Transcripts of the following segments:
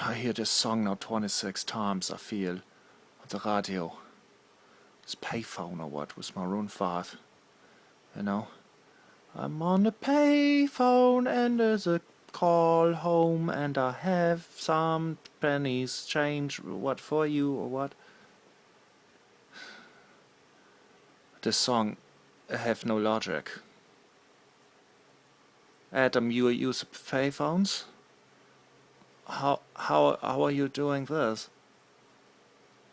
I hear this song now 26 times, I feel, on the radio. It's Payphone or what, with Maroon 5. You know? I'm on the payphone and there's a call home and I have some pennies change, what for you or what? This song have no logic. Adam, you use payphones? How are you doing this?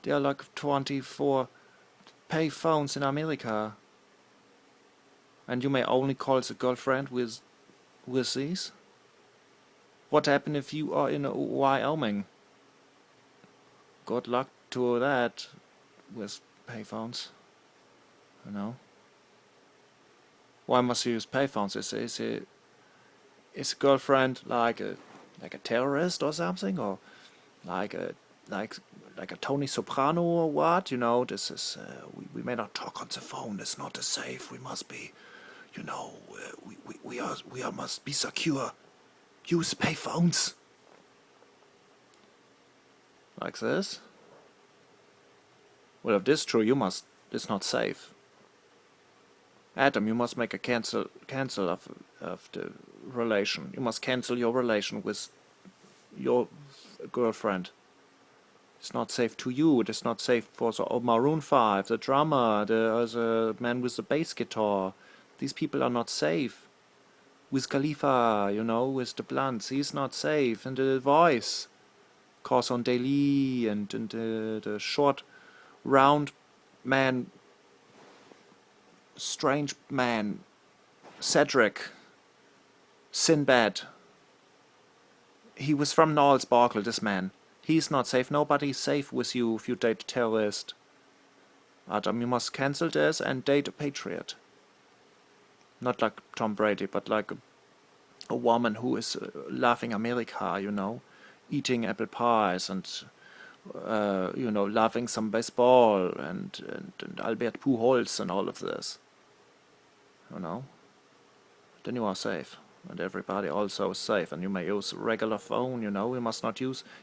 There are like 24 payphones in America. And you may only call the girlfriend with these? What happened if you are in Wyoming? Good luck to that with payphones. You know? Why must you use payphones? Is a girlfriend like a terrorist or something, or like a Tony Soprano or what? You know, this is we may not talk on the phone. It's not as safe. We must be, you know, we must be secure. Use payphones like this. Well, if this is true, it's not safe. Adam, you must make a cancel of the relation. You must cancel your relation with your girlfriend. It's not safe to you. It is not safe for the Maroon 5, the drummer, the man with the bass guitar. These people are not safe. Wiz Khalifa, you know, with the blunts, he's not safe. And the voice, Carson Daly, and the short, round man, strange man, Cedric, Sinbad. He was from Gnarls Barkle, this man. He's not safe. Nobody's safe with you if you date a terrorist. Adam, you must cancel this and date a patriot. Not like Tom Brady, but like a woman who is loving America, you know, eating apple pies and, you know, loving some baseball and Albert Pujols and all of this. You know, then you are safe. And everybody also is safe. And you may use a regular phone, you know, you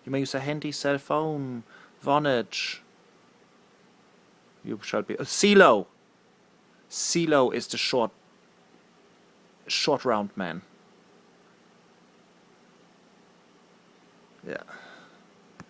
may use a handy cell phone, Vonage. You shall be, CeeLo. CeeLo is the short round man. Yeah.